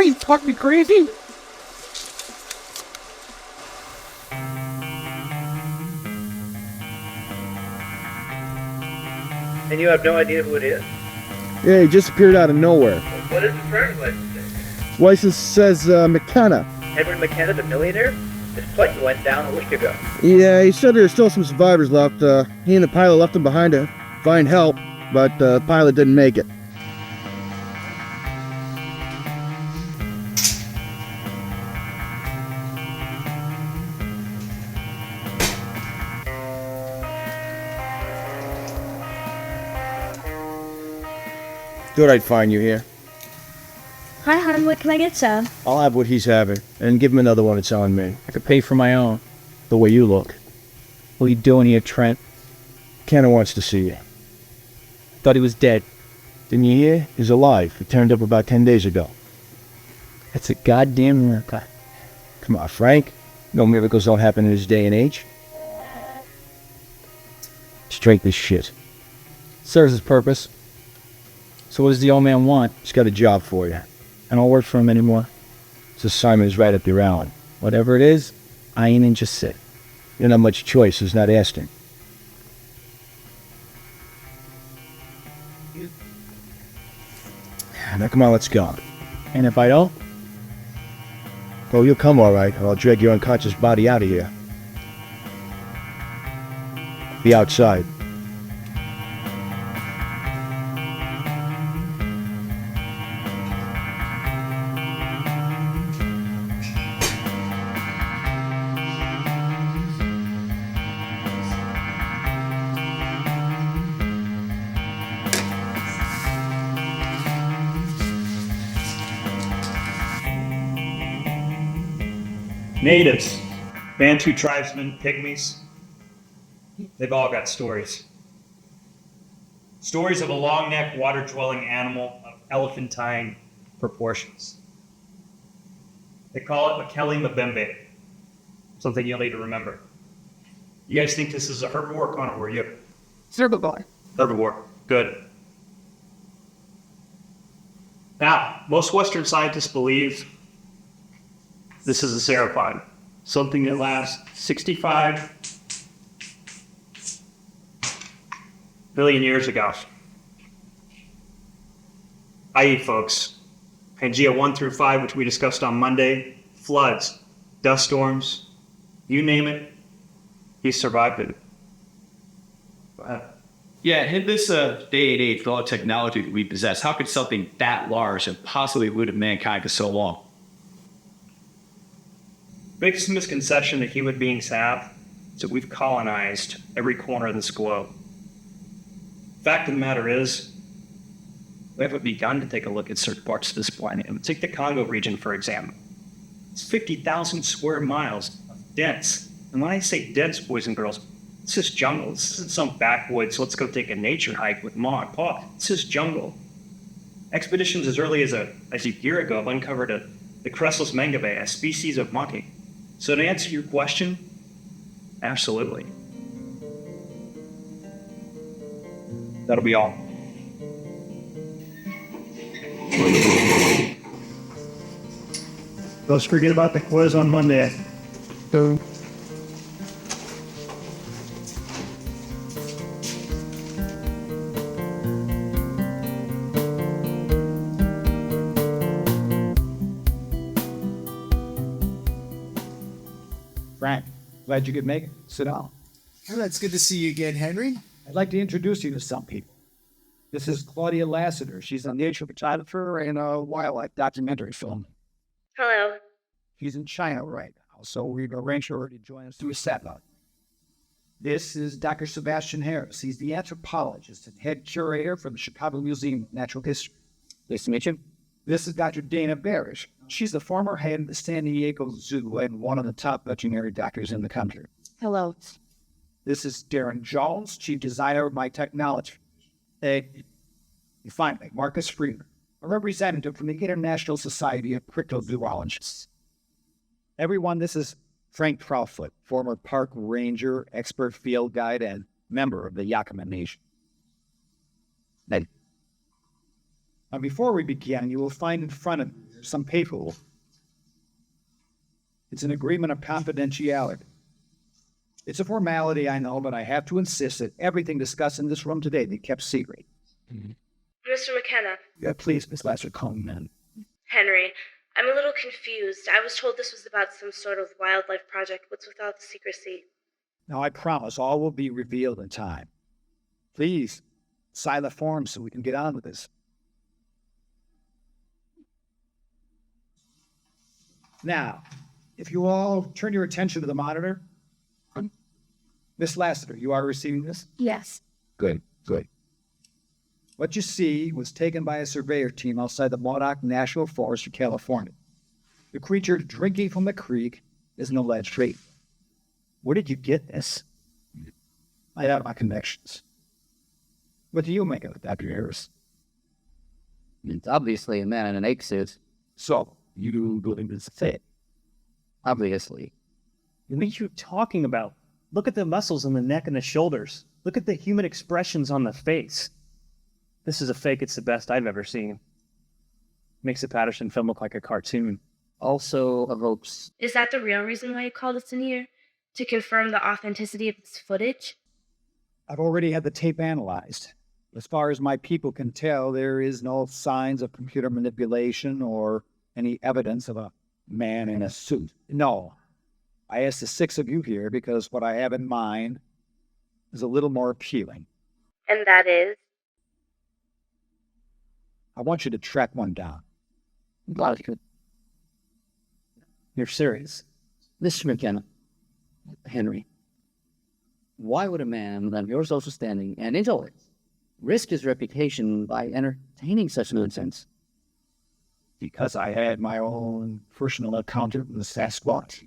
What, you fucking crazy? And you have no idea who it is? Yeah, he just appeared out of nowhere. What does his driver's license say? His license says McKenna. Edward McKenna, the millionaire? His plane went down a week ago. Yeah, he said there are still some survivors left. He and the pilot left him behind to find help, but the pilot didn't make it. Thought I'd find you here. Hi, hon. What can I get you? I'll have what he's having, and give him another one that's on me. I could pay for my own. The way you look. What are you doing here, Trent? Kenna wants to see you. Thought he was dead. Didn't you hear? He's alive. He turned up about 10 days ago. That's a goddamn miracle. Come on, Frank. No miracles don't happen in this day and age. Straight this shit. Serves his purpose. So what does the old man want? He's got a job for you. I don't work for him anymore. This assignment is right up your alley. Whatever it is, I ain't interested. You don't have much choice, is not asking. Now come on, let's go. And if I don't? Well, you'll come all right, or I'll drag your unconscious body out of here. Be outside. Natives, Bantu tribesmen, pygmies, they've all got stories. Stories of a long-necked, water-dwelling animal of elephantine proportions. They call it Mekele Mbembe, something you'll need to remember. You guys think this is a herbivore, Connor, were you? Herbivore. Herbivore, good. Now, most Western scientists believe this is a sauropod, something that lasts 65 billion years ago. I.e., folks, Pangea 1 through 5, which we discussed on Monday, floods, dust storms, you name it, he survived it. Go ahead. Yeah, in this day and age, with all the technology that we possess, how could something that large have possibly eluded mankind for so long? Biggest misconception that human beings have is that we've colonized every corner of this globe. Fact of the matter is, we haven't begun to take a look at certain parts of this planet. Take the Congo region, for example. It's 50,000 square miles of dense. And when I say dense, boys and girls, this is jungle. This isn't some backwoods, let's go take a nature hike with Ma and Pa. This is jungle. Expeditions as early as a year ago have uncovered the Crestless mangabe, a species of monkey. So to answer your question, absolutely. That'll be all. Let's forget about the quiz on Monday. Frank, glad you could make it. Sit down. Well, it's good to see you again, Henry. I'd like to introduce you to some people. This is Claudia Lassiter. She's a nature photographer and a wildlife documentary film. Hello. She's in China right now, so we've arranged for her to join us through a satellite. This is Dr. Sebastian Harris. He's the anthropologist and head curator for the Chicago Museum of Natural History. Nice to meet you. This is Dr. Dana Barish. She's the former head of the San Diego Zoo and one of the top veterinary doctors in the country. Hello. This is Darren Jones, chief designer of my technology. And finally, Marcus Freeman, a representative from the International Society of Cryptozoologists. Everyone, this is Frank Proudfoot, former park ranger, expert field guide, and member of the Yakama Nation. Now, before we begin, you will find in front of you some people. It's an agreement of confidentiality. It's a formality, I know, but I have to insist that everything discussed in this room today be kept secret. Mr. McKenna. Yeah, please, Miss Lasser, calm down. Henry, I'm a little confused. I was told this was about some sort of wildlife project. What's with all the secrecy? Now, I promise all will be revealed in time. Please, sign the form so we can get on with this. Now, if you all turn your attention to the monitor. Miss Lassiter, you are receiving this? Yes. Good, good. What you see was taken by a surveyor team outside the Modoc National Forest in California. The creature drinking from the creek is an alleged tree. Where did you get this? I have my connections. What do you make of it, Dr. Harris? It's obviously a man in an ape suit. So, you believe it's a fit? Obviously. What are you talking about? Look at the muscles in the neck and the shoulders. Look at the human expressions on the face. This is a fake. It's the best I've ever seen. Makes the Patterson film look like a cartoon. Also a hoax. Is that the real reason why you called us in here? To confirm the authenticity of this footage? I've already had the tape analyzed. As far as my people can tell, there is no signs of computer manipulation or any evidence of a man in a suit. No. I asked the 6 of you here because what I have in mind is a little more appealing. And that is? I want you to track one down. You're serious? Mr. McKenna. Henry. Why would a man of your social standing and intellect risk his reputation by entertaining such nonsense? Because I had my own personal encounter with the Sasquatch.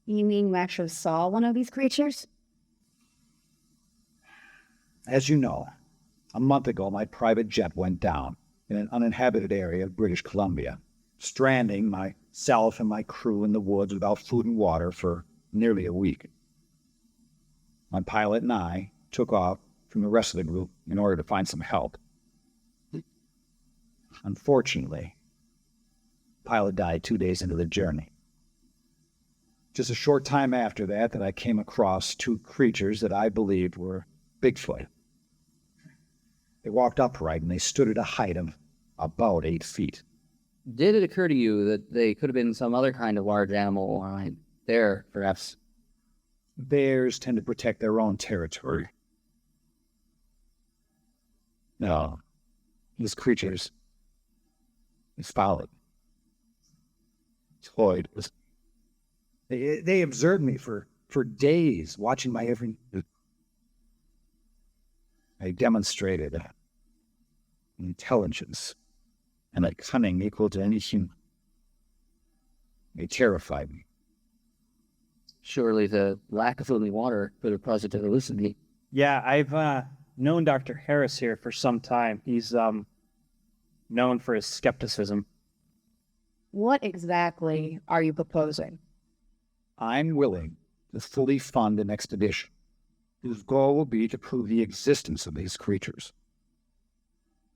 You mean you actually saw one of these creatures? As you know, a month ago, my private jet went down in an uninhabited area of British Columbia, stranding myself and my crew in the woods without food and water for nearly a week. My pilot and I took off from the rest of the group in order to find some help. Unfortunately, the pilot died 2 days into the journey. Just a short time after that I came across 2 creatures that I believed were Bigfoot. They walked upright and they stood at a height of about 8 feet. Did it occur to you that they could have been some other kind of large animal or bear, perhaps? Bears tend to protect their own territory. No, these creatures, it's followed. Toyed was. They observed me for days, watching my every move. I demonstrated an intelligence and a cunning equal to any human. They terrified me. Surely the lack of food and water could have caused it to hallucinate. Yeah, I've known Dr. Harris here for some time. He's known for his skepticism. What exactly are you proposing? I'm willing to fully fund an expedition whose goal will be to prove the existence of these creatures.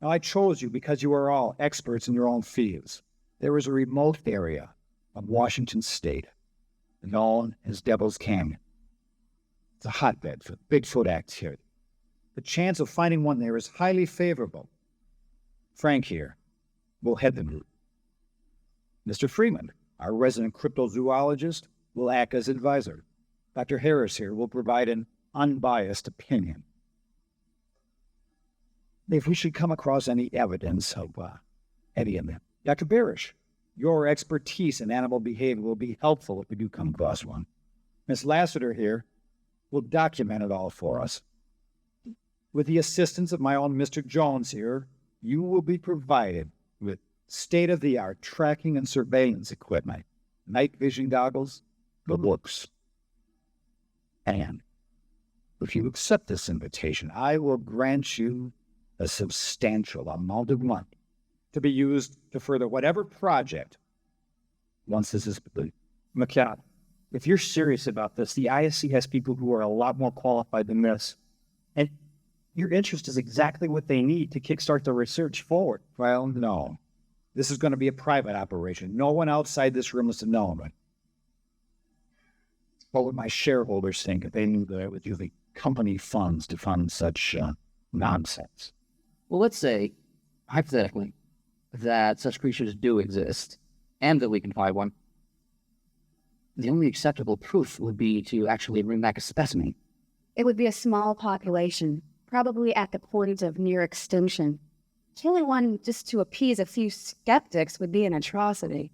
Now, I chose you because you are all experts in your own fields. There is a remote area of Washington State known as Devil's Canyon. It's a hotbed for Bigfoot activity. The chance of finding one there is highly favorable. Frank here will head the group. Mr. Freeman, our resident cryptozoologist, will act as advisor. Dr. Harris here will provide an unbiased opinion. If we should come across any evidence of any of them, Dr. Barish, your expertise in animal behavior will be helpful if we do come across one. Miss Lassiter here will document it all for us. With the assistance of my own Mr. Jones here, you will be provided with state-of-the-art tracking and surveillance equipment, night vision goggles, the looks. And if you accept this invitation, I will grant you a substantial amount of money to be used to further whatever project once this is complete. McCann, if you're serious about this, the ISC has people who are a lot more qualified than this. And your interest is exactly what they need to kickstart the research forward. Well, no. This is going to be a private operation. No one outside this room is to know of it. What would my shareholders think if they knew that I was using company funds to fund such nonsense? Well, let's say, hypothetically, that such creatures do exist, and that we can find one. The only acceptable proof would be to actually bring back a specimen. It would be a small population, probably at the point of near extinction. Killing one just to appease a few skeptics would be an atrocity.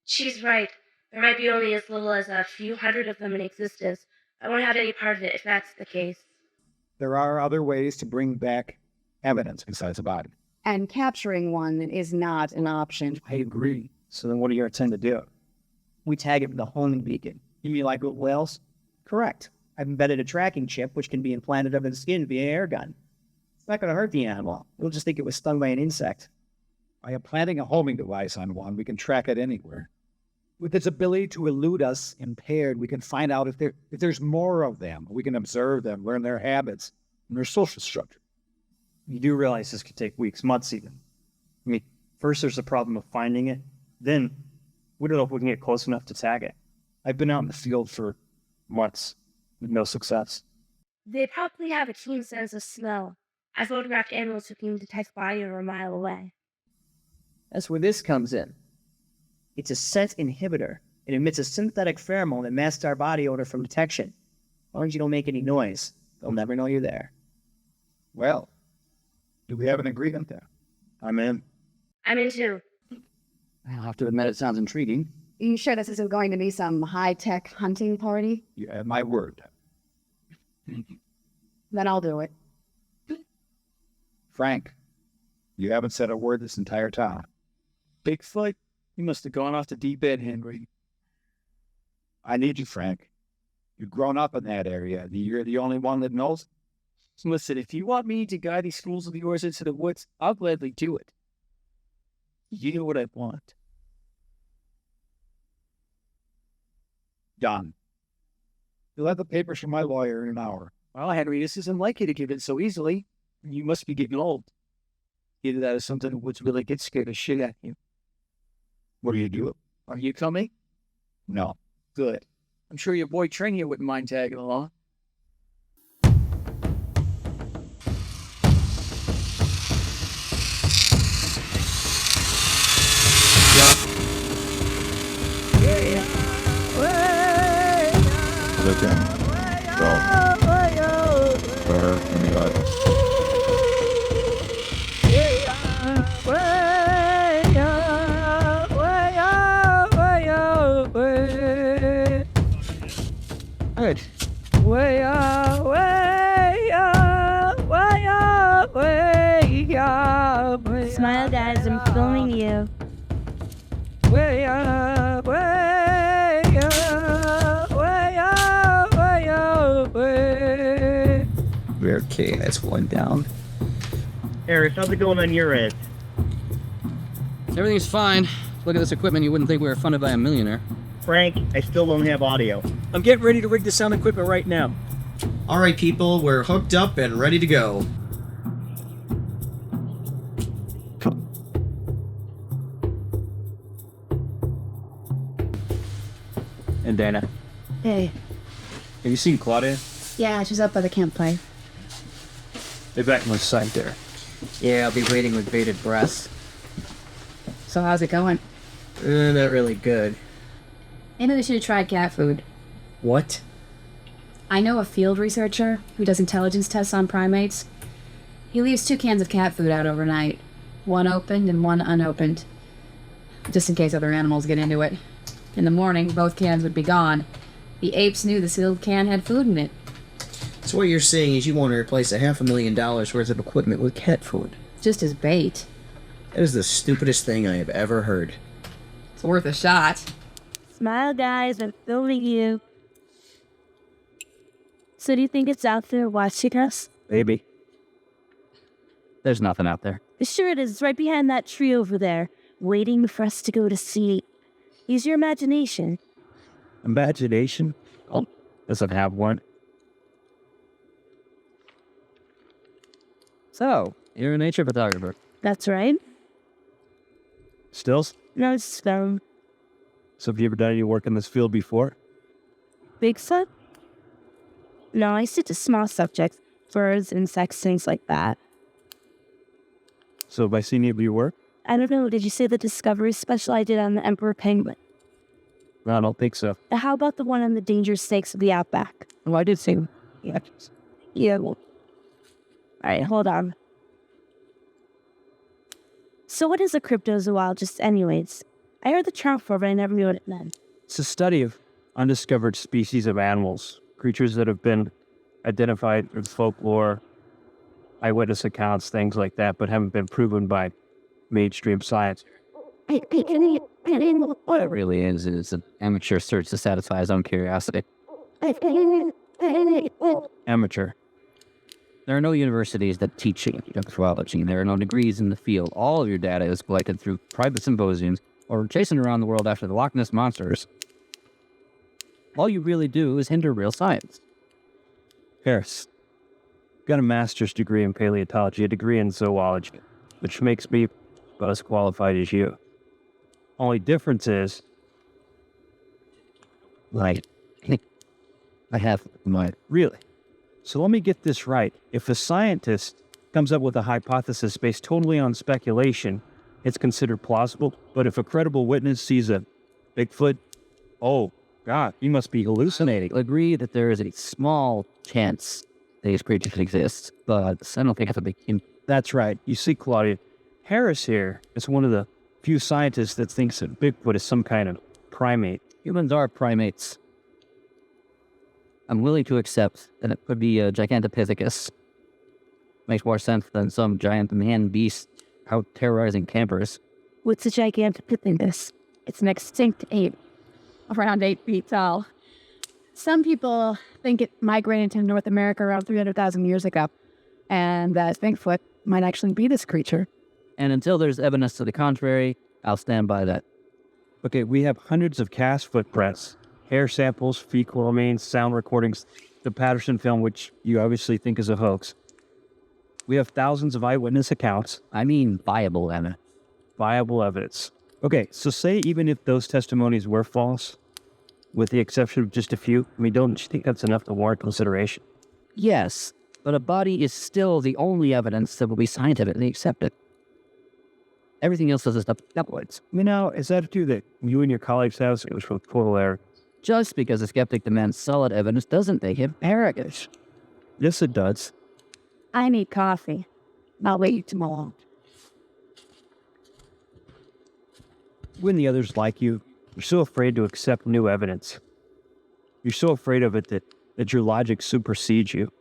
She's right. There might be only as little as a few hundred of them in existence. I won't have any part of it if that's the case. There are other ways to bring back evidence besides a body. And capturing one is not an option. I agree. So then what do you intend to do? We tag it with a homing beacon. You mean like with whales? Correct. I've embedded a tracking chip which can be implanted under the skin via air gun. It's not going to hurt the animal. We'll just think it was stung by an insect. By implanting a homing device on one, we can track it anywhere. With its ability to elude us impaired, we can find out if there's more of them. We can observe them, learn their habits, and their social structure. You do realize this could take weeks, months even. I mean, first there's the problem of finding it. Then, we don't know if we can get close enough to tag it. I've been out in the field for months with no success. They probably have a keen sense of smell. I photographed animals who can detect fire a mile away. That's where this comes in. It's a scent inhibitor. It emits a synthetic pheromone that masks our body odor from detection. As long as you don't make any noise, they'll never know you're there. Well, do we have an agreement there? I'm in. I'm in too. I'll have to admit it sounds intriguing. You sure this isn't going to be some high-tech hunting party? You have my word. Then I'll do it. Frank, you haven't said a word this entire time. Bigfoot? You must have gone off the deep end, Henry. I need you, Frank. You've grown up in that area. You're the only one that knows. Listen, if you want me to guide these schools of yours into the woods, I'll gladly do it. You know what I want. Done. You'll have the papers from my lawyer in an hour. Well, Henry, this isn't likely to give it so easily. You must be getting old. Either that or something that would really get scared of shit at you. What do you do? Are you coming? No. Good. I'm sure your boy Train here wouldn't mind tagging along. Good. Way up, way up, way up, way up, way Smile, guys, I'm filming you. way up, way up, way up, way up, way. Okay, that's one down. Eric, how's it going on your end? Everything's fine. Look at this equipment, you wouldn't think we were funded by a millionaire. Frank, I still don't have audio. I'm getting ready to rig the sound equipment right now. All right, people, we're hooked up and ready to go. And Dana, Hey. have you seen Claudia? Yeah, she's up by the campfire. They're back on the side there. Yeah, I'll be waiting with bated breath. So how's it going? Not really good. Maybe we should have tried cat food. What? I know a field researcher who does intelligence tests on primates. He leaves 2 cans of cat food out overnight. One opened and one unopened. Just in case other animals get into it. In the morning, both cans would be gone. The apes knew the sealed can had food in it. So what you're saying is you want to replace $500,000 worth of equipment with cat food. Just as bait. That is the stupidest thing I have ever heard. It's worth a shot. Smile, guys, I'm filming you. So do you think it's out there watching us? Maybe. There's nothing out there. Sure it is. It's right behind that tree over there, waiting for us to go to sleep. Use your imagination. Imagination? Oh, doesn't have one. So, you're a nature photographer. That's right. Stills? No, it's stone. So have you ever done any work in this field before? Big stuff? No, I stick to small subjects. Birds, insects, things like that. So have I seen any of your work? I don't know, did you see the Discovery special I did on the Emperor Penguin? No, I don't think so. How about the one on the dangerous snakes of the outback? Oh, I did see. Yeah. Yeah, well. Alright, hold on. So what is a cryptozoologist anyways? I heard the term before, but I never knew what it meant. It's a study of undiscovered species of animals, creatures that have been identified in folklore, eyewitness accounts, things like that, but haven't been proven by mainstream science. What it really is an amateur search to satisfy his own curiosity. Amateur. There are no universities that teach cryptozoology. There are no degrees in the field. All of your data is collected through private symposiums or chasing around the world after the Loch Ness monsters. All you really do is hinder real science. Harris, got a master's degree in paleontology, a degree in zoology, which makes me about as qualified as you. Only difference is, I have my... Really? So let me get this right. If a scientist comes up with a hypothesis based totally on speculation, it's considered plausible. But if a credible witness sees a Bigfoot, oh, God, he must be hallucinating. I'll agree that there is a small chance these creatures exist, but I don't think it's a big... That's right. You see, Claudia, Harris here is one of the few scientists that thinks that Bigfoot is some kind of primate. Humans are primates. I'm willing to accept that it could be a Gigantopithecus. Makes more sense than some giant man-beast out terrorizing campers. What's a Gigantopithecus? It's an extinct ape, around 8 feet tall. Some people think it migrated to North America around 300,000 years ago, and that Bigfoot might actually be this creature. And until there's evidence to the contrary, I'll stand by that. Okay, we have hundreds of cast footprints, hair samples, fecal remains, sound recordings, the Patterson film, which you obviously think is a hoax. We have thousands of eyewitness accounts. I mean viable evidence. Viable evidence. Okay, so say even if those testimonies were false, with the exception of just a few, don't you think that's enough to warrant consideration? Yes, but a body is still the only evidence that will be scientifically accepted. Everything else is just upwards. Is that true that you and your colleagues have? It was from total error. Just because a skeptic demands solid evidence doesn't make him arrogant. Yes, it does. I need coffee. I'll wait tomorrow. You and the others like you, you're so afraid to accept new evidence. You're so afraid of it that your logic supersedes you.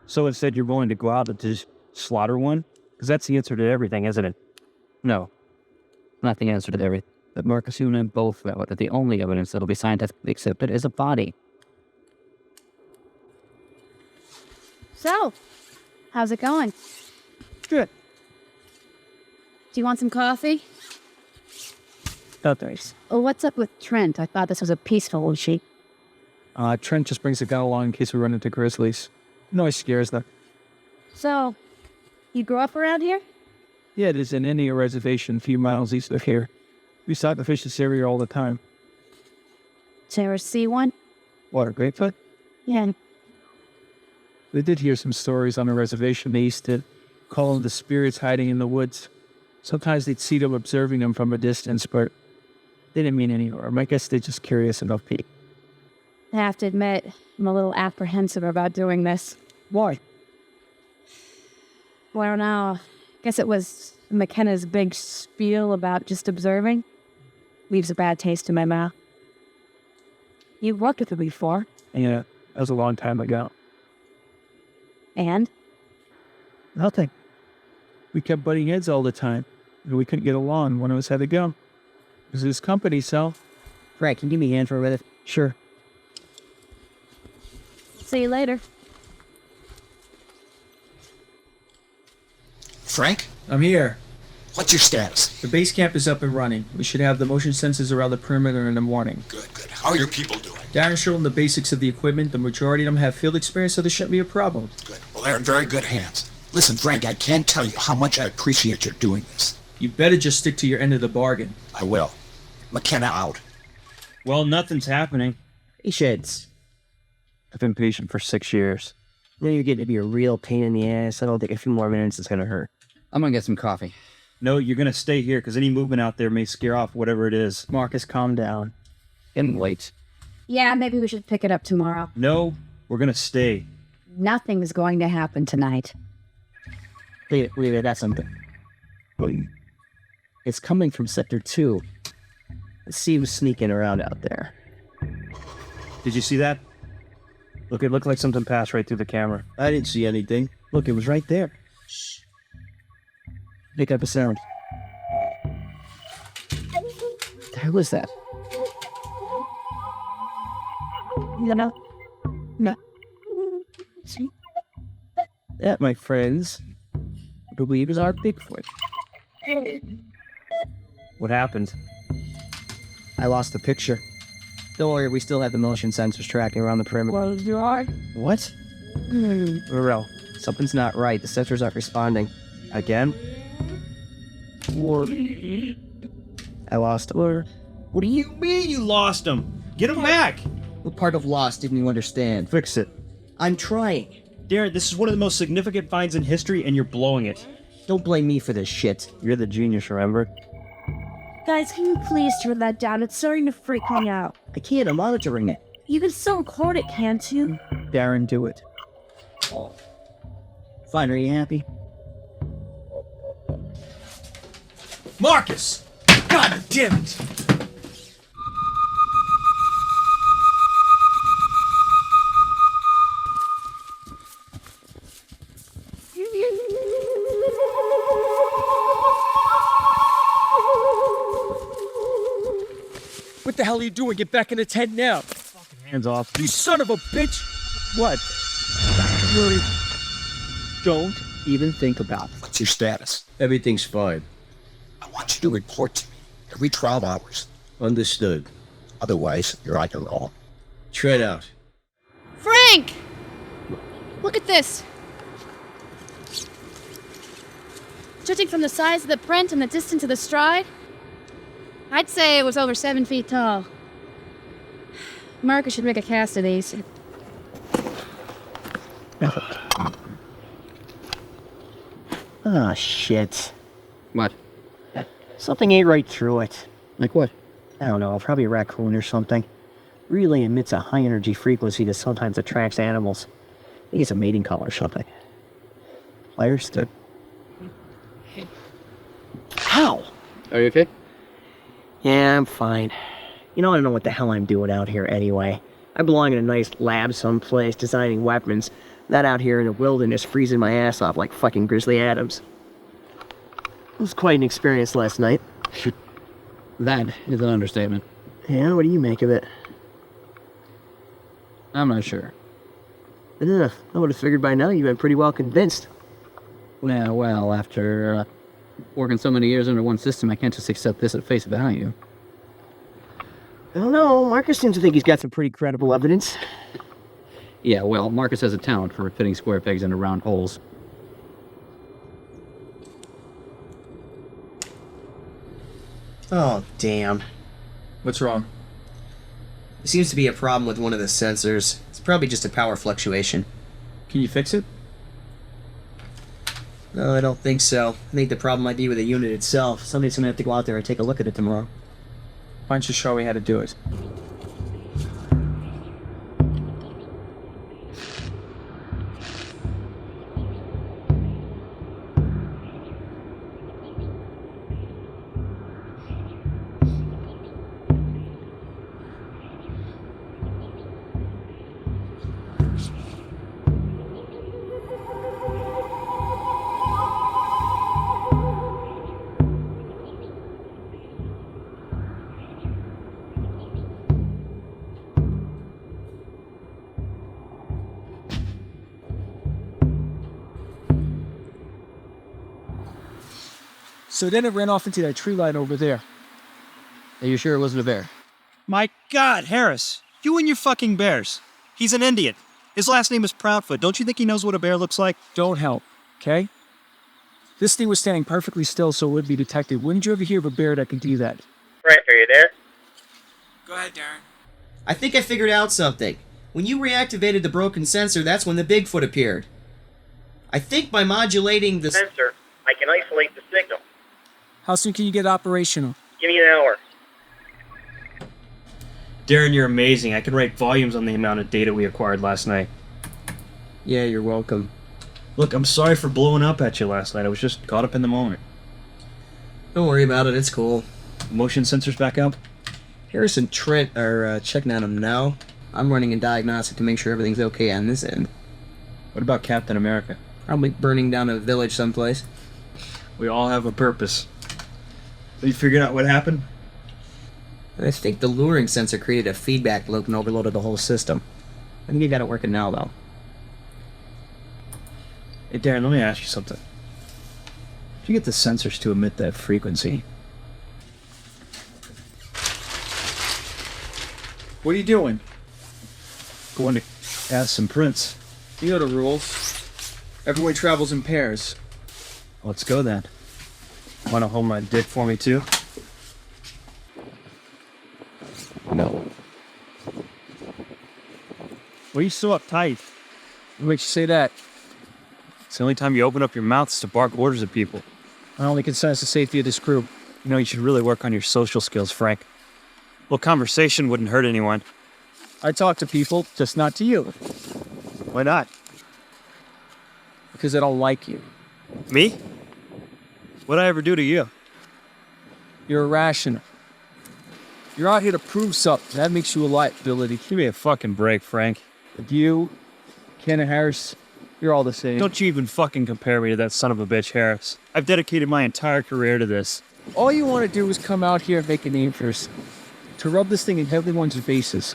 So instead, you're willing to go out and just slaughter one? Because that's the answer to everything, isn't it? No, not the answer to everything. But Marcus, you and I both know that the only evidence that will be scientifically accepted is a body. So, how's it going? Good. Do you want some coffee? No thanks. Oh, what's up with Trent? I thought this was a peaceful sheep. Trent just brings the gun along in case we run into grizzlies. Noise scares them. So, you grew up around here? Yeah, there's an Indian reservation a few miles east of here. We saw the fish this area all the time. Did you ever see one? What, a Bigfoot? Yeah. They did hear some stories on the reservation. They used to call them the spirits hiding in the woods. Sometimes they'd see them observing them from a distance, but they didn't mean any harm. I guess they're just curious enough people. I have to admit, I'm a little apprehensive about doing this. Why? Well, now, I guess it was McKenna's big spiel about just observing. Leaves a bad taste in my mouth. You've worked with her before. Yeah, that was a long time ago. And? Nothing. We kept butting heads all the time, and we couldn't get along. One of us had to go. It was his company, so... Frank, can you give me a hand for a minute? Sure. See you later. Frank? I'm here. What's your status? The base camp is up and running. We should have the motion sensors around the perimeter in the morning. Good. How are your people doing? Darren showed them the basics of the equipment. The majority of them have field experience, so there shouldn't be a problem. Good. Well, they're in very good hands. Listen, Frank, I can't tell you how much I appreciate your doing this. You better just stick to your end of the bargain. I will. McKenna out. Well, nothing's happening. Hey, Sheds. I've been patient for 6 years. Now you're getting to be a real pain in the ass. I don't think a few more minutes is gonna hurt. I'm gonna get some coffee. No, you're gonna stay here because any movement out there may scare off whatever it is. Marcus, calm down. Getting late. Yeah, maybe we should pick it up tomorrow. No, we're gonna stay. Nothing's going to happen tonight. Leave it, that's something. It's coming from Sector 2. Let's see who's sneaking around out there. Did you see that? Look, it looked like something passed right through the camera. I didn't see anything. Look, it was right there. Shh. Pick up a sound. The hell is that? No. That, my friends, I believe is our Bigfoot. What happened? I lost the picture. Don't worry, we still have the motion sensors tracking around the perimeter. Close your eyes. What? Morel, something's not right. The sensors aren't responding. Again? I lost him. What do you mean you lost him? Get him back! What part of lost didn't you understand? Fix it. I'm trying. Darren, this is one of the most significant finds in history and you're blowing it. Don't blame me for this shit. You're the genius, remember? Guys, can you please turn that down? It's starting to freak me out. I can't, I'm monitoring it. You can still record it, can't you? Darren, do it. Fine, are you happy? Marcus! God damn it! What the hell are you doing? Get back in the tent now! Hands off. You son of a bitch! What? Don't even think about it. What's your status? Everything's fine. I want you to report to me every 12 hours. Understood. Otherwise, you're on your own. Tread out. Frank! Look at this. Judging from the size of the print and the distance of the stride, I'd say it was over 7 feet tall. Marcus should make a cast of these. Ah, shit. What? Something ain't right through it. Like what? I don't know, probably a raccoon or something. Really emits a high energy frequency that sometimes attracts animals. I think it's a mating call or something. Understood. How? Are you okay? Yeah, I'm fine. You know, I don't know what the hell I'm doing out here anyway. I belong in a nice lab someplace designing weapons, not out here in the wilderness freezing my ass off like fucking Grizzly Adams. It was quite an experience last night. That is an understatement. Yeah, what do you make of it? I'm not sure. I would have figured by now you've been pretty well convinced. Yeah, well, after working so many years under one system, I can't just accept this at face value. I don't know, Marcus seems to think he's got some pretty credible evidence. Yeah, well, Marcus has a talent for fitting square pegs into round holes. Oh, damn. What's wrong? There seems to be a problem with one of the sensors. It's probably just a power fluctuation. Can you fix it? No, I don't think so. I think the problem might be with the unit itself. Somebody's gonna have to go out there and take a look at it tomorrow. Why don't you show me how to do it? So then it ran off into that tree line over there. Are you sure it wasn't a bear? My God, Harris. You and your fucking bears. He's an Indian. His last name is Proudfoot. Don't you think he knows what a bear looks like? Don't help, okay? This thing was standing perfectly still so it would be detected. Wouldn't you ever hear of a bear that can do that? Frank, are you there? Go ahead, Darren. I think I figured out something. When you reactivated the broken sensor, that's when the Bigfoot appeared. I think by modulating the Sensor, I can isolate the signal. How soon can you get operational? Give me an hour. Darren, you're amazing. I could write volumes on the amount of data we acquired last night. Yeah, you're welcome. Look, I'm sorry for blowing up at you last night. I was just caught up in the moment. Don't worry about it, it's cool. Motion sensors back up? Harris and Trent are checking on them now. I'm running a diagnostic to make sure everything's okay on this end. What about Captain America? Probably burning down a village someplace. We all have a purpose. Have you figured out what happened? I think the luring sensor created a feedback loop and overloaded the whole system. I think you got it working now, though. Hey, Darren, let me ask you something. Did you get the sensors to emit that frequency? What are you doing? Going to ask some prints. You know the rules. Everyone travels in pairs. Let's go then. Want to hold my dick for me too? No. Why are you so uptight? What makes you say that? It's the only time you open up your mouth is to bark orders at people. My only concern is the safety of this crew. You know, you should really work on your social skills, Frank. A little conversation wouldn't hurt anyone. I talk to people, just not to you. Why not? Because I don't like you. Me? What'd I ever do to you? You're irrational. You're out here to prove something. That makes you a liability. Give me a fucking break, Frank. But you, Ken and Harris, you're all the same. Don't you even fucking compare me to that son of a bitch, Harris. I've dedicated my entire career to this. All you want to do is come out here and make a name for yourself. To rub this thing in everyone's faces.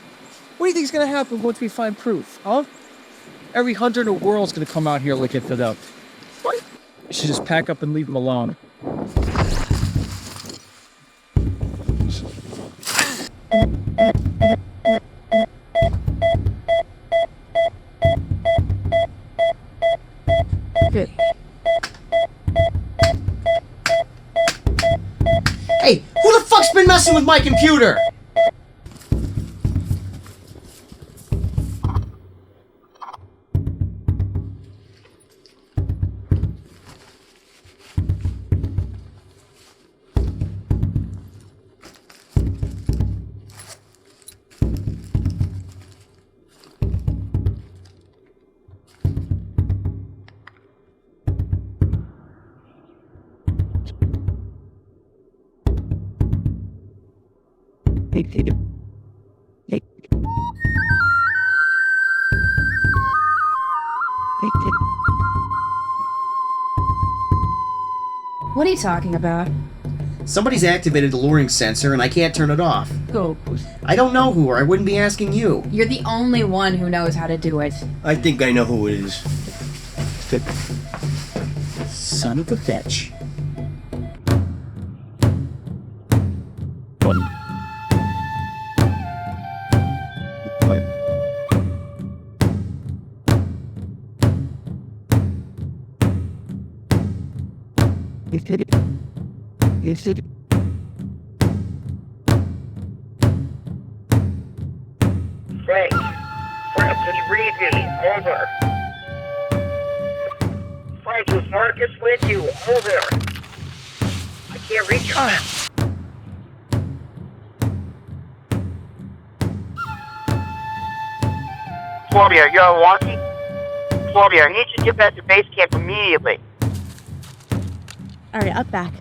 What do you think's gonna happen once we find proof, huh? Every hunter in the world's gonna come out here looking for them. What? You should just pack up and leave them alone. Good. Hey, who the fuck's been messing with my computer? What are you talking about? Somebody's activated the luring sensor and I can't turn it off. Who? I don't know who, or I wouldn't be asking you. You're the only one who knows how to do it. I think I know who it is. Son of a bitch. Frank! Frank, can you read me? Over. Frank, is Marcus with you? Over. I can't reach you. Flavia, you're on walkie? Flavia, I need you to get back to base camp immediately. Alright, up back.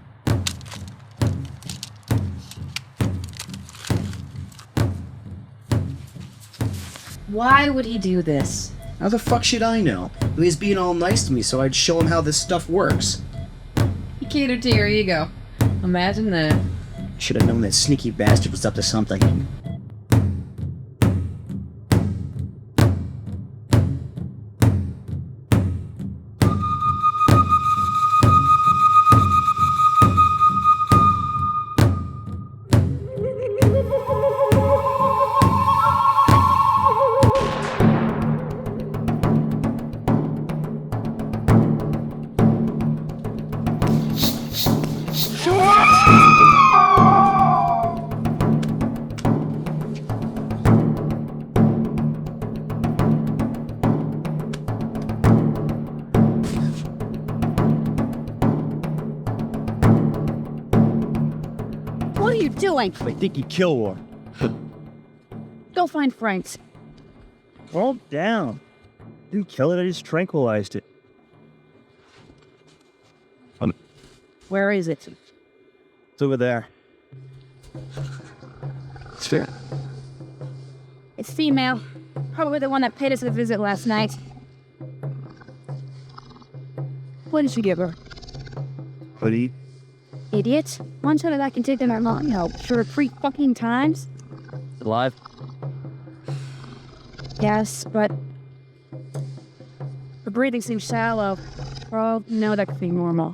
Why would he do this? How the fuck should I know? He was being all nice to me, so I'd show him how this stuff works. He catered to your ego. Imagine that. Should have known that sneaky bastard was up to something. are you doing? I think he killed one. Go find Frank's. Calm down. Didn't kill it, I just tranquilized it. Where is it? It's over there. It's fair. It's female. Probably the one that paid us a visit last night. What did she give her? Hoodie. Idiot. One shot that I can take them out long help for 3 fucking times? Alive? Yes, but the breathing seems shallow. For all I know, that could be normal.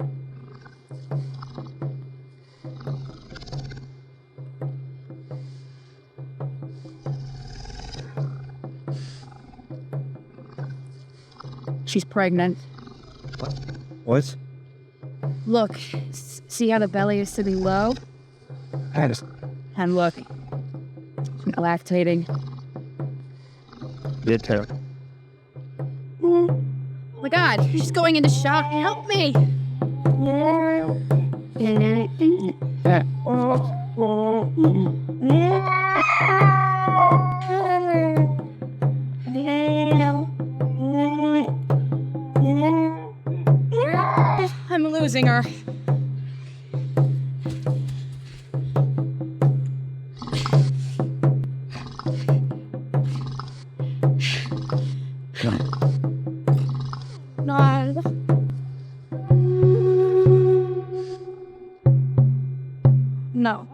She's pregnant. What? Look, see how the belly is sitting low? And look, lactating. Did terrible. Oh my god, she's going into shock. Help me! I'm losing her. No. No.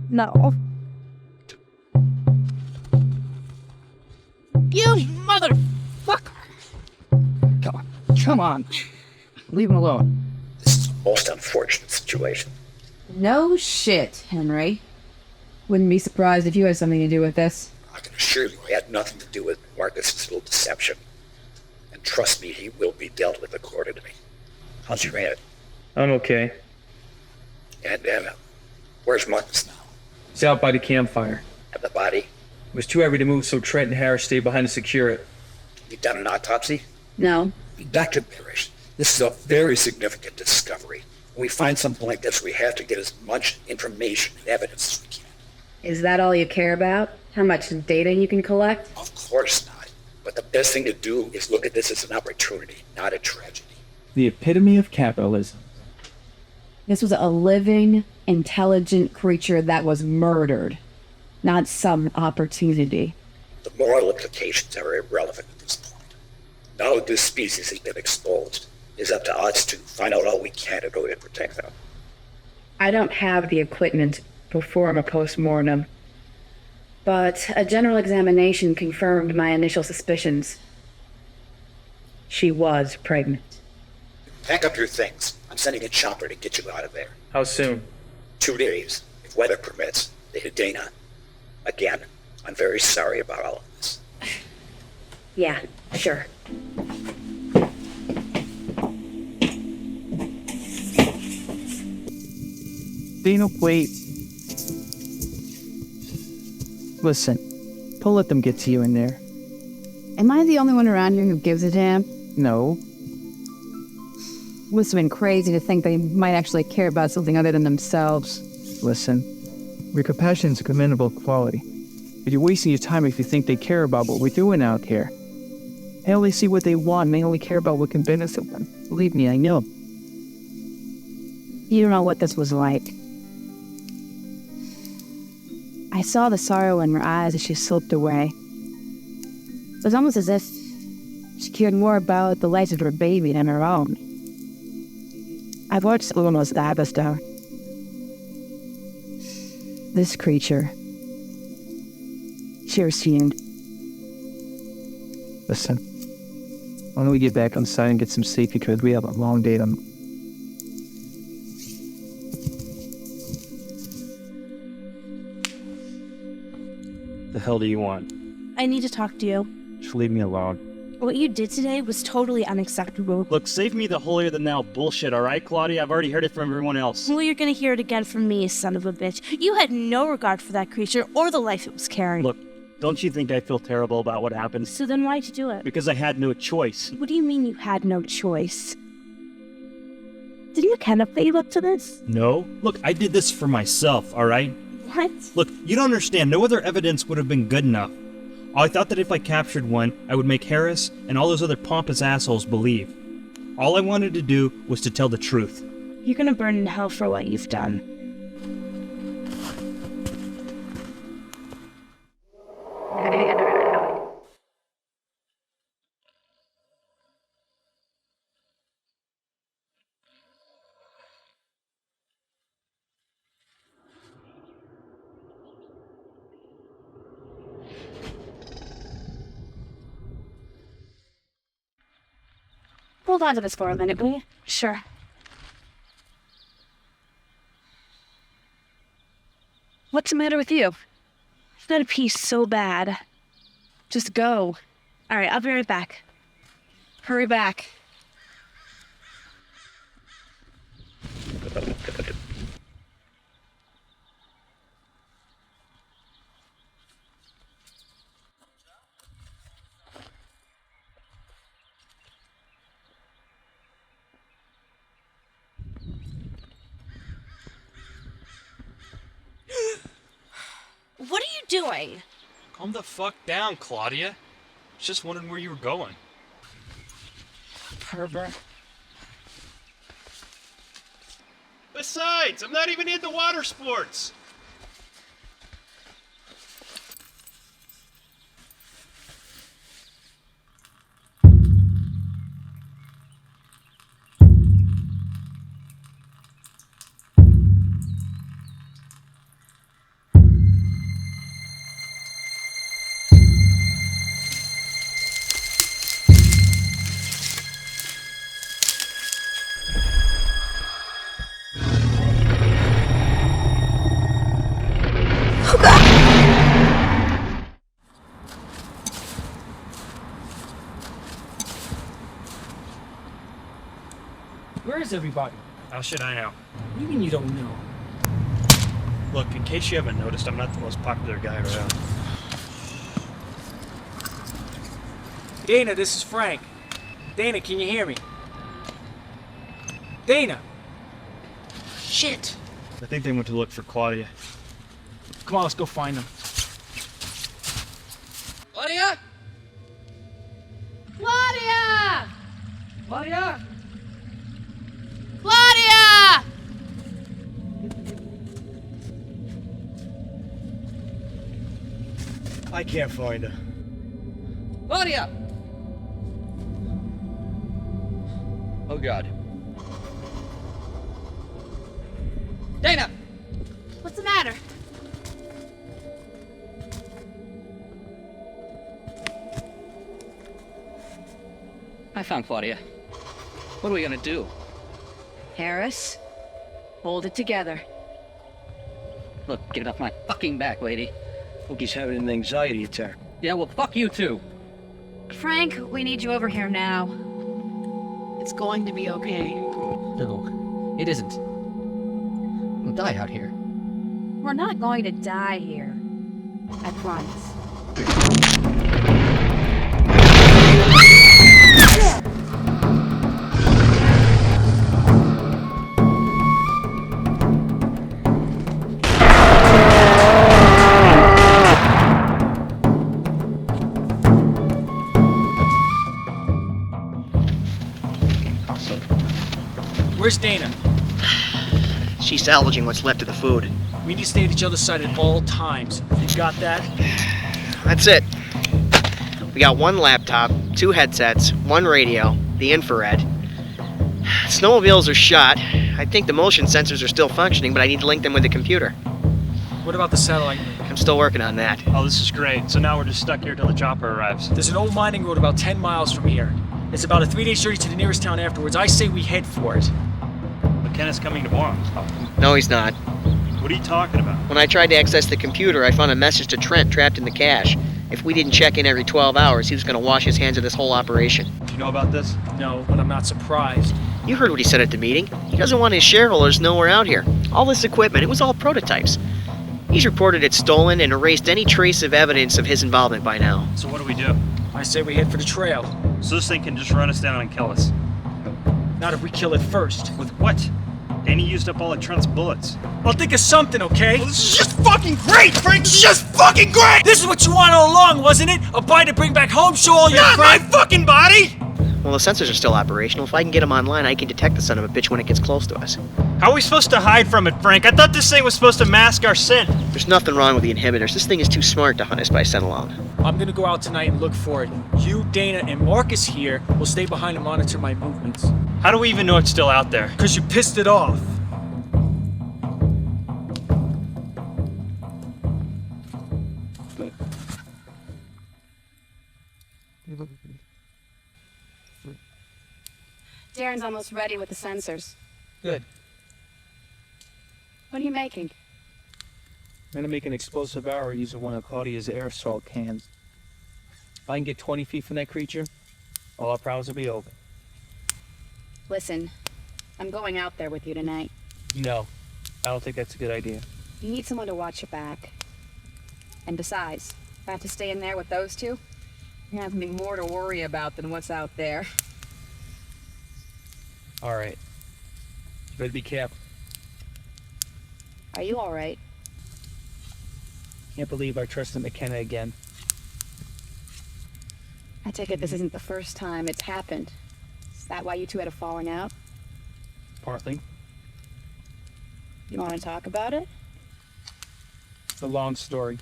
No. You motherfucker! Come on. Leave him alone. This is a most unfortunate situation. No shit, Henry. Wouldn't be surprised if you had something to do with this. I can assure you I had nothing to do with Marcus's little deception. And trust me, he will be dealt with accordingly. How's your head? I'm okay. And where's Marcus now? He's out by the campfire. And the body? It was too heavy to move, so Trent and Harris stayed behind to secure it. You done an autopsy? No. Dr. Parrish, this is a very significant discovery. When we find something like this, we have to get as much information and evidence as we can. Is that all you care about? How much data you can collect? Of course not. But the best thing to do is look at this as an opportunity, not a tragedy. The epitome of capitalism. This was a living, intelligent creature that was murdered, not some opportunity. The moral implications are irrelevant at this point. Now that this species has been exposed, it's up to us to find out all we can in order to protect them. I don't have the equipment to perform a post-mortem, but a general examination confirmed my initial suspicions. She was pregnant. Pack up your things. I'm sending a chopper to get you out of there. How soon? 2 days, if weather permits. Dana. Again, I'm very sorry about all of this. Yeah, sure. Dana, wait. Listen, don't let them get to you in there. Am I the only one around here who gives a damn? No. Must have been crazy to think they might actually care about something other than themselves. Listen, your compassion is a commendable quality, but you're wasting your time if you think they care about what we're doing out here. They only see what they want, and they only care about what can benefit them. Believe me, I know. You don't know what this was like. I saw the sorrow in her eyes as she slipped away. It was almost as if she cared more about the life of her baby than her own. I've watched almost that episode. This creature, she assumed. Listen, why don't we get back on site and get some sleep because we have a long day on. The hell do you want? I need to talk to you. Just leave me alone. What you did today was totally unacceptable. Look, save me the holier-than-thou bullshit, all right, Claudia? I've already heard it from everyone else. Well, you're gonna hear it again from me, son of a bitch. You had no regard for that creature or the life it was carrying. Look, don't you think I feel terrible about what happened? So then why'd you do it? Because I had no choice. What do you mean you had no choice? Didn't McKenna put you up to this? No. Look, I did this for myself, alright? What? Look, you don't understand. No other evidence would have been good enough. I thought that if I captured one, I would make Harris and all those other pompous assholes believe. All I wanted to do was to tell the truth. You're gonna burn in hell for what you've done. Hold on to this for a minute, will you? Sure. What's the matter with you? It's not a piece so bad. Just go. All right, I'll be right back. Hurry back. What are you doing? Calm the fuck down, Claudia. I was just wondering where you were going. Pervert. Besides, I'm not even into water sports. Where is everybody? How should I know? What do you mean you don't know? Look, in case you haven't noticed, I'm not the most popular guy around. Dana, this is Frank. Dana, can you hear me? Dana! Shit! I think they went to look for Claudia. Come on, let's go find them. Claudia! Claudia! Claudia! Claudia! I can't find her. Claudia! Oh God. Dana! What's the matter? I found Claudia. What are we gonna do? Harris, hold it together. Look, get it off my fucking back, lady. Look, he's having an anxiety attack. Yeah, well, fuck you too. Frank, we need you over here now. It's going to be okay. No, it isn't. We'll die out here. We're not going to die here. I promise. Where's Dana? She's salvaging what's left of the food. We need to stay at each other's side at all times. You got that? That's it. We got one laptop, 2 headsets, 1 radio, the infrared. Snowmobiles are shot. I think the motion sensors are still functioning, but I need to link them with the computer. What about the satellite link? I'm still working on that. Oh, this is great. So now we're just stuck here till the chopper arrives. There's an old mining road about 10 miles from here. It's about a 3-day journey to the nearest town afterwards. I say we head for it. McKenna's coming tomorrow. No, he's not. What are you talking about? When I tried to access the computer, I found a message to Trent trapped in the cache. If we didn't check in every 12 hours, he was going to wash his hands of this whole operation. Do you know about this? No, but I'm not surprised. You heard what he said at the meeting. He doesn't want his shareholders to know we're out here. All this equipment, it was all prototypes. He's reported it stolen and erased any trace of evidence of his involvement by now. So what do we do? I say we head for the trail. So this thing can just run us down and kill us. Not if we kill it first. With what? Danny used up all of Trent's bullets. I'll think of something, okay? Well, this is just fucking great, Frank! This is just fucking great! This is what you want all along, wasn't it? A bite to bring back home, show all your friends. Not my fucking body! Well, the sensors are still operational. If I can get them online, I can detect the son of a bitch when it gets close to us. How are we supposed to hide from it, Frank? I thought this thing was supposed to mask our scent. There's nothing wrong with the inhibitors. This thing is too smart to hunt us by scent alone. I'm gonna go out tonight and look for it. You, Dana, and Marcus here will stay behind and monitor my movements. How do we even know it's still out there? Because you pissed it off. Darren's almost ready with the sensors. Good. What are you making? I'm gonna make an explosive arrow using one of Claudia's aerosol cans. If I can get 20 feet from that creature, all our problems will be over. Listen, I'm going out there with you tonight. No, I don't think that's a good idea. You need someone to watch your back. And besides, if I have to stay in there with those two, you're gonna have something more to worry about than what's out there. All right. You better be careful. Are you all right? Can't believe I trusted McKenna again. I take it this isn't the first time it's happened. Is that why you two had a falling out? Partly. You want to talk about it? It's a long story.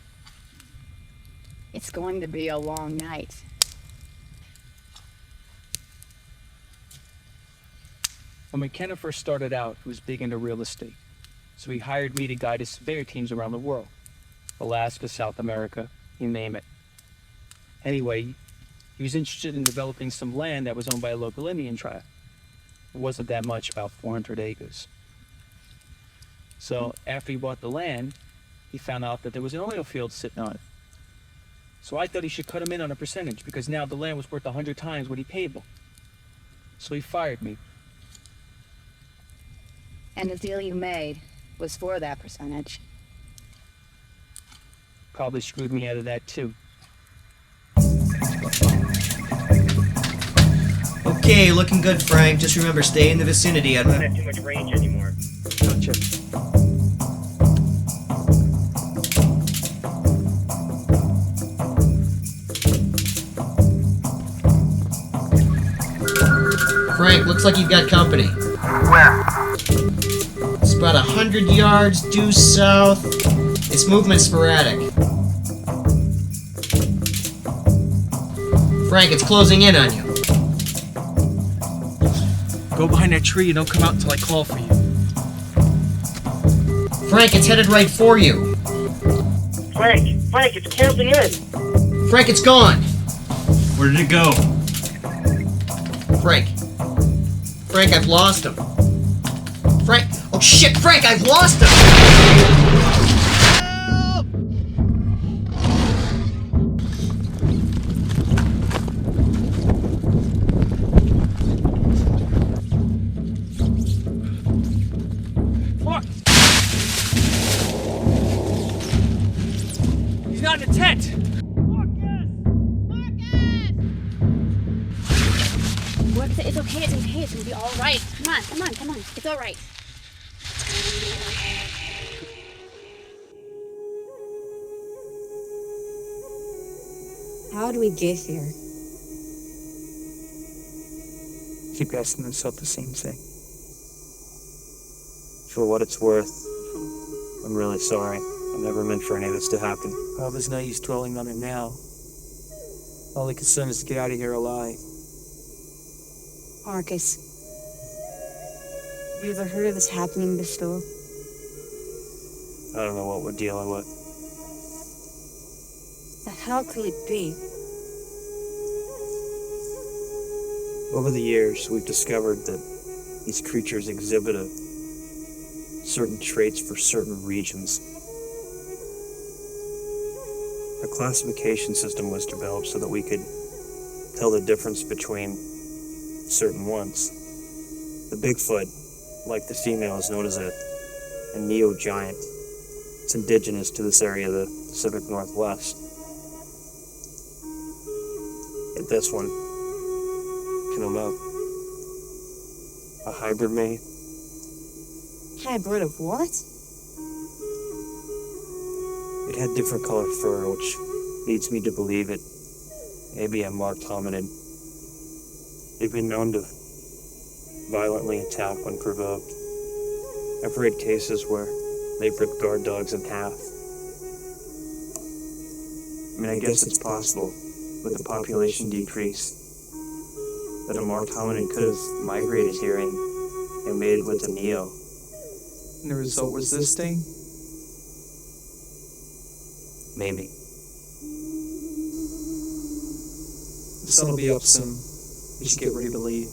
It's going to be a long night. When McKenna first started out, he was big into real estate. So he hired me to guide his surveyor teams around the world. Alaska, South America, you name it. Anyway, he was interested in developing some land that was owned by a local Indian tribe. It wasn't that much, about 400 acres. So after he bought the land, he found out that there was an oil field sitting on it. So I thought he should cut him in on a percentage because now the land was worth 100 times what he paid them. So he fired me. And the deal you made was for that percentage. Probably screwed me out of that too. Okay, looking good, Frank. Just remember, stay in the vicinity. I don't have too much range anymore. Gotcha. Frank, looks like you've got company. Where? It's about 100 yards due south. Its movement's sporadic. Frank, it's closing in on you. Go behind that tree and don't come out until I call for you. Frank, it's headed right for you. Frank, it's closing in. Frank, it's gone. Where did it go? Frank, I've lost him. Frank, oh shit, Frank, I've lost him! Fuck! He's not in the tent! It's okay, it's gonna be all right. Come on. It's all right. How do we get here? Keep asking himself the same thing. For what it's worth, I'm really sorry. I never meant for any of this to happen. Well, there's no use dwelling on it now. All the concern is to get out of here alive. Marcus, have you ever heard of this happening before? I don't know what we're dealing with. The hell could it be? Over the years, we've discovered that these creatures exhibit certain traits for certain regions. A classification system was developed so that we could tell the difference between certain ones. The Bigfoot, like the female, is known as a neo-giant. It's indigenous to this area of the Pacific Northwest. Yet this one can emote. A hybrid mate. Hybrid of what? It had different colored fur, which leads me to believe it may be a marked hominid. They've been known to violently attack when provoked. I've read cases where they've ripped guard dogs in half. I mean, I guess it's possible, with the population decrease, that a marked hominid could have migrated here and mated with a Neo. And the result was this thing? Maybe. The sun will be up soon. We should get ready to leave.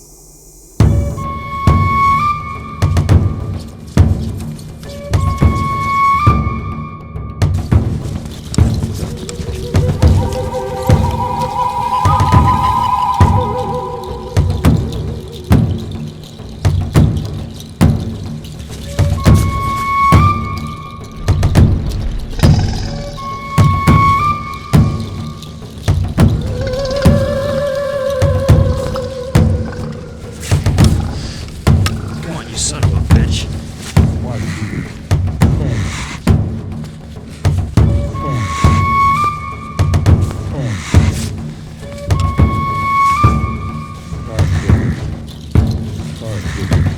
Sorry.